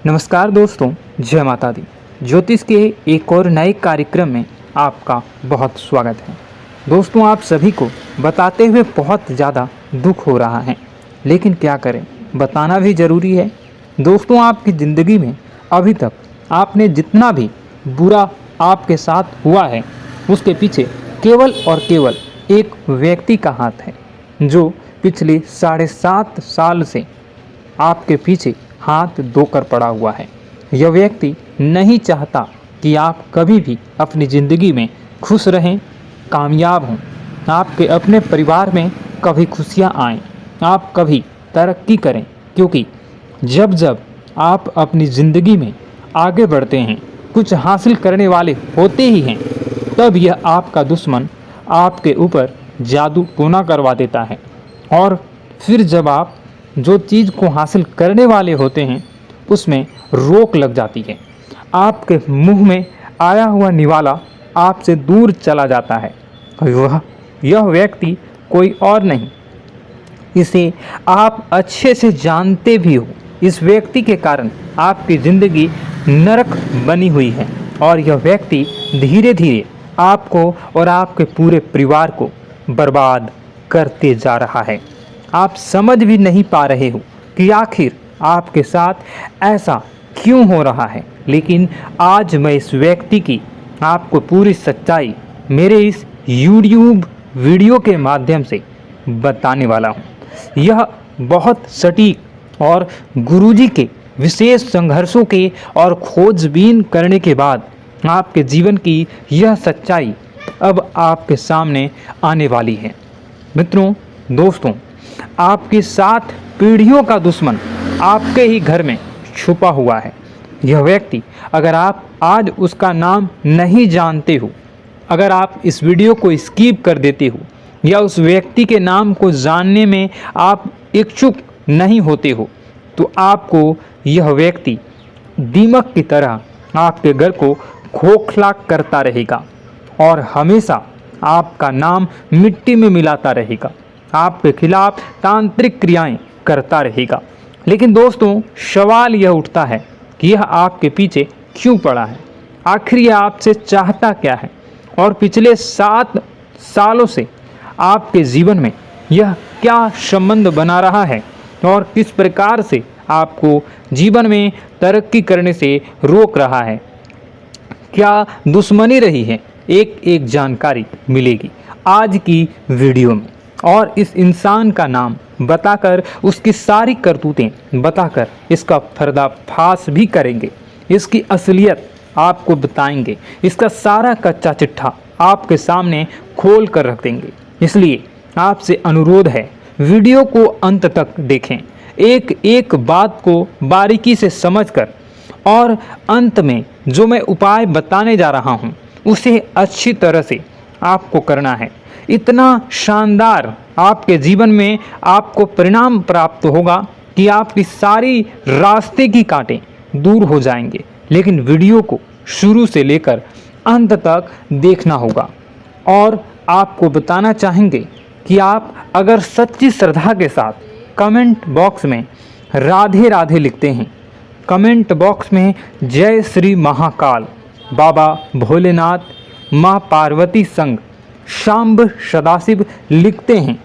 नमस्कार दोस्तों, जय माता दी। ज्योतिष के एक और नए कार्यक्रम में आपका बहुत स्वागत है। दोस्तों, आप सभी को बताते हुए बहुत ज़्यादा दुख हो रहा है, लेकिन क्या करें, बताना भी ज़रूरी है। दोस्तों, आपकी ज़िंदगी में अभी तक आपने जितना भी बुरा आपके साथ हुआ है, उसके पीछे केवल और केवल एक व्यक्ति का हाथ है, जो पिछले 7.5 साल से आपके पीछे हाथ धोकर पड़ा हुआ है। यह व्यक्ति नहीं चाहता कि आप कभी भी अपनी ज़िंदगी में खुश रहें, कामयाब हों, आपके अपने परिवार में कभी खुशियाँ आएँ, आप कभी तरक्की करें, क्योंकि जब जब आप अपनी ज़िंदगी में आगे बढ़ते हैं, कुछ हासिल करने वाले होते ही हैं, तब यह आपका दुश्मन आपके ऊपर जादू टोना करवा देता है। और फिर जब आप जो चीज़ को हासिल करने वाले होते हैं, उसमें रोक लग जाती है। आपके मुंह में आया हुआ निवाला आपसे दूर चला जाता है। यह व्यक्ति कोई और नहीं, इसे आप अच्छे से जानते भी हो। इस व्यक्ति के कारण आपकी ज़िंदगी नरक बनी हुई है, और यह व्यक्ति धीरे धीरे आपको और आपके पूरे परिवार को बर्बाद करते जा रहा है। आप समझ भी नहीं पा रहे हो कि आखिर आपके साथ ऐसा क्यों हो रहा है, लेकिन आज मैं इस व्यक्ति की आपको पूरी सच्चाई मेरे इस YouTube वीडियो के माध्यम से बताने वाला हूँ। यह बहुत सटीक और गुरुजी के विशेष संघर्षों के और खोजबीन करने के बाद आपके जीवन की यह सच्चाई अब आपके सामने आने वाली है। मित्रों, दोस्तों, आपके 7 पीढ़ियों का दुश्मन आपके ही घर में छुपा हुआ है। यह व्यक्ति, अगर आप आज उसका नाम नहीं जानते हो, अगर आप इस वीडियो को स्किप कर देते हो, या उस व्यक्ति के नाम को जानने में आप इच्छुक नहीं होते हो, तो आपको यह व्यक्ति दीमक की तरह आपके घर को खोखला करता रहेगा और हमेशा आपका नाम मिट्टी में मिलाता रहेगा, आपके खिलाफ तांत्रिक क्रियाएं करता रहेगा। लेकिन दोस्तों, सवाल यह उठता है कि यह आपके पीछे क्यों पड़ा है, आखिर यह आपसे चाहता क्या है, और पिछले 7 सालों से आपके जीवन में यह क्या संबंध बना रहा है, और किस प्रकार से आपको जीवन में तरक्की करने से रोक रहा है, क्या दुश्मनी रही है। एक एक जानकारी मिलेगी आज की वीडियो में, और इस इंसान का नाम बताकर, उसकी सारी करतूतें बताकर इसका पर्दाफाश भी करेंगे, इसकी असलियत आपको बताएंगे, इसका सारा कच्चा चिट्ठा आपके सामने खोल कर रख देंगे। इसलिए आपसे अनुरोध है, वीडियो को अंत तक देखें, एक एक बात को बारीकी से समझकर, और अंत में जो मैं उपाय बताने जा रहा हूँ उसे अच्छी तरह से आपको करना है। इतना शानदार आपके जीवन में आपको परिणाम प्राप्त होगा कि आपकी सारी रास्ते की कांटे दूर हो जाएंगे। लेकिन वीडियो को शुरू से लेकर अंत तक देखना होगा, और आपको बताना चाहेंगे कि आप अगर सच्ची श्रद्धा के साथ कमेंट बॉक्स में राधे राधे लिखते हैं, कमेंट बॉक्स में जय श्री महाकाल, बाबा भोलेनाथ, माँ पार्वती संग, शांब सदाशिव लिखते हैं,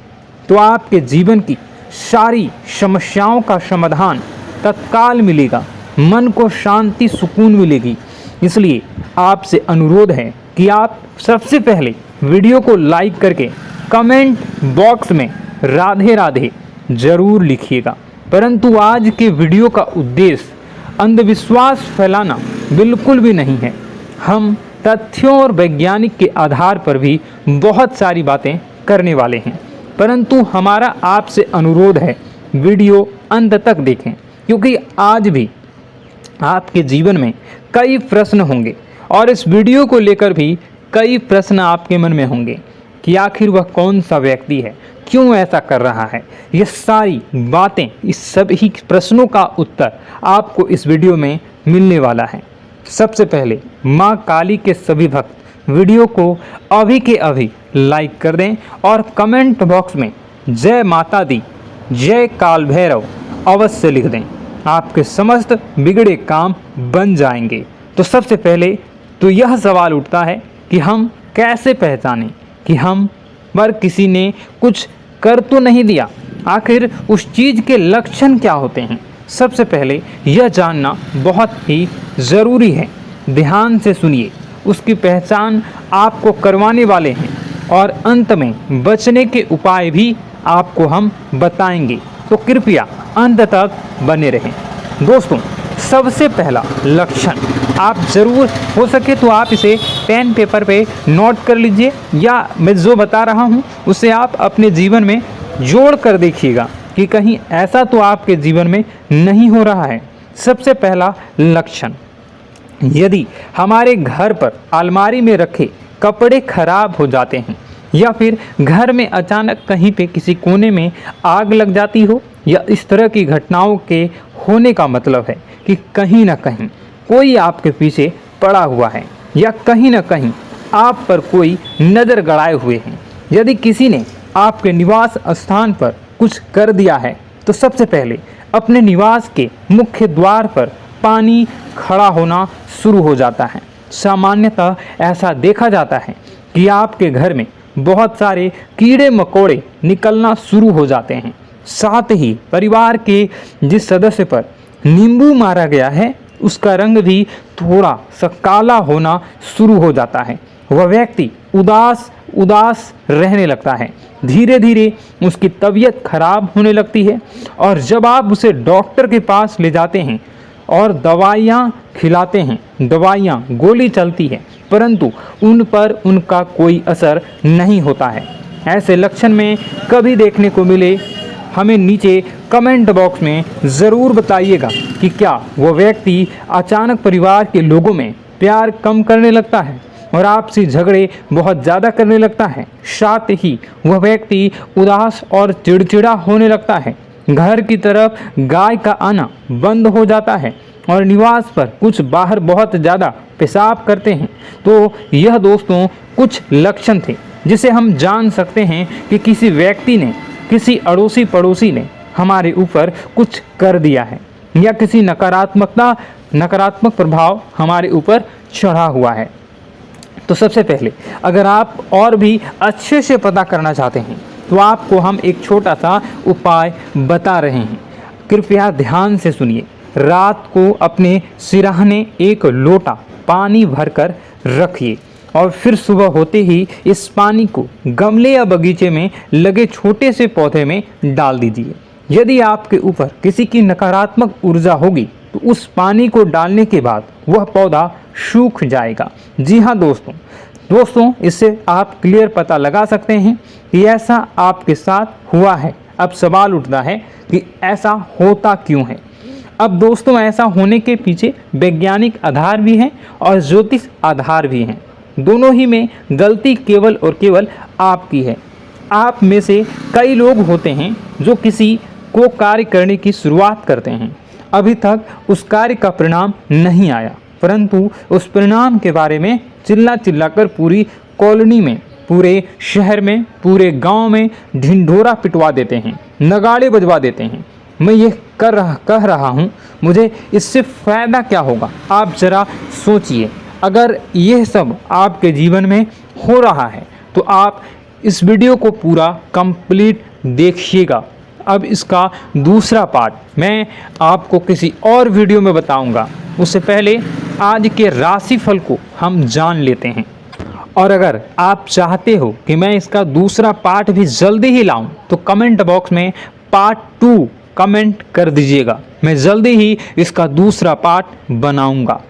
तो आपके जीवन की सारी समस्याओं का समाधान तत्काल मिलेगा, मन को शांति सुकून मिलेगी। इसलिए आपसे अनुरोध है कि आप सबसे पहले वीडियो को लाइक करके कमेंट बॉक्स में राधे राधे जरूर लिखिएगा। परंतु आज के वीडियो का उद्देश्य अंधविश्वास फैलाना बिल्कुल भी नहीं है। हम तथ्यों और वैज्ञानिक के आधार पर भी बहुत सारी बातें करने वाले हैं, परंतु हमारा आपसे अनुरोध है, वीडियो अंत तक देखें, क्योंकि आज भी आपके जीवन में कई प्रश्न होंगे, और इस वीडियो को लेकर भी कई प्रश्न आपके मन में होंगे कि आखिर वह कौन सा व्यक्ति है, क्यों ऐसा कर रहा है। ये सारी बातें, इस सभी प्रश्नों का उत्तर आपको इस वीडियो में मिलने वाला है। सबसे पहले माँ काली के सभी भक्त वीडियो को अभी के अभी लाइक कर दें, और कमेंट बॉक्स में जय माता दी, जय काल भैरव अवश्य लिख दें। आपके समस्त बिगड़े काम बन जाएंगे। तो सबसे पहले तो यह सवाल उठता है कि हम कैसे पहचानें कि हम पर किसी ने कुछ कर तो नहीं दिया। आखिर उस चीज़ के लक्षण क्या होते हैं? सबसे पहले यह जानना बहुत ही ज़रूरी है। ध्यान से सुनिए, उसकी पहचान आपको करवाने वाले हैं और अंत में बचने के उपाय भी आपको हम बताएंगे। तो कृपया अंत तक बने रहें। दोस्तों, सबसे पहला लक्षण आप ज़रूर हो सके तो आप इसे पेन पेपर पे नोट कर लीजिए, या मैं जो बता रहा हूँ उसे आप अपने जीवन में जोड़ कर देखिएगा कि कहीं ऐसा तो आपके जीवन में नहीं हो रहा है। सबसे पहला लक्षण, यदि हमारे घर पर अलमारी में रखे कपड़े खराब हो जाते हैं या फिर घर में अचानक कहीं पे किसी कोने में आग लग जाती हो, या इस तरह की घटनाओं के होने का मतलब है कि कहीं ना कहीं कोई आपके पीछे पड़ा हुआ है या कहीं ना कहीं आप पर कोई नज़र गड़ाए हुए हैं। यदि किसी ने आपके निवास स्थान पर कुछ कर दिया है तो सबसे पहले अपने निवास के मुख्य द्वार पर पानी खड़ा होना शुरू हो जाता है। सामान्यतः ऐसा देखा जाता है कि आपके घर में बहुत सारे कीड़े मकोड़े निकलना शुरू हो जाते हैं। साथ ही परिवार के जिस सदस्य पर नींबू मारा गया है उसका रंग भी थोड़ा सा काला होना शुरू हो जाता है। वह व्यक्ति उदास रहने लगता है। धीरे धीरे उसकी तबीयत खराब होने लगती है और जब आप उसे डॉक्टर के पास ले जाते हैं और दवाइयाँ खिलाते हैं, दवाइयाँ गोली चलती है, परंतु उन पर उनका कोई असर नहीं होता है। ऐसे लक्षण में कभी देखने को मिले, हमें नीचे कमेंट बॉक्स में ज़रूर बताइएगा कि क्या वह व्यक्ति अचानक परिवार के लोगों में प्यार कम करने लगता है और आपसे झगड़े बहुत ज़्यादा करने लगता है। साथ ही वह व्यक्ति उदास और चिड़चिड़ा होने लगता है। घर की तरफ गाय का आना बंद हो जाता है और निवास पर कुछ बाहर बहुत ज़्यादा पेशाब करते हैं। तो यह दोस्तों कुछ लक्षण थे जिसे हम जान सकते हैं कि किसी व्यक्ति ने, किसी अड़ोसी पड़ोसी ने हमारे ऊपर कुछ कर दिया है या किसी नकारात्मक प्रभाव हमारे ऊपर चढ़ा हुआ है। तो सबसे पहले अगर आप और भी अच्छे से पता करना चाहते हैं तो आपको हम एक छोटा सा उपाय बता रहे हैं। कृपया ध्यान से सुनिए। रात को अपने सिरहाने एक लोटा पानी भरकर रखिए और फिर सुबह होते ही इस पानी को गमले या बगीचे में लगे छोटे से पौधे में डाल दीजिए। यदि आपके ऊपर किसी की नकारात्मक ऊर्जा होगी तो उस पानी को डालने के बाद वह पौधा सूख जाएगा। जी हाँ दोस्तों, इससे आप क्लियर पता लगा सकते हैं कि ऐसा आपके साथ हुआ है। अब सवाल उठता है कि ऐसा होता क्यों है। अब दोस्तों, ऐसा होने के पीछे वैज्ञानिक आधार भी हैं और ज्योतिष आधार भी हैं। दोनों ही में गलती केवल और केवल आपकी है। आप में से कई लोग होते हैं जो किसी को कार्य करने की शुरुआत करते हैं, अभी तक उस कार्य का परिणाम नहीं आया, परंतु उस परिणाम के बारे में चिल्ला कर पूरी कॉलोनी में, पूरे शहर में, पूरे गांव में ढिंढोरा पिटवा देते हैं, नगाड़े बजवा देते हैं। मैं ये कह रहा हूँ, मुझे इससे फ़ायदा क्या होगा? आप ज़रा सोचिए। अगर यह सब आपके जीवन में हो रहा है तो आप इस वीडियो को पूरा कंप्लीट देखिएगा। अब इसका दूसरा पार्ट मैं आपको किसी और वीडियो में बताऊंगा। उससे पहले आज के राशिफल को हम जान लेते हैं। और अगर आप चाहते हो कि मैं इसका दूसरा पार्ट भी जल्दी ही लाऊं तो कमेंट बॉक्स में पार्ट 2 कमेंट कर दीजिएगा। मैं जल्दी ही इसका दूसरा पार्ट बनाऊंगा।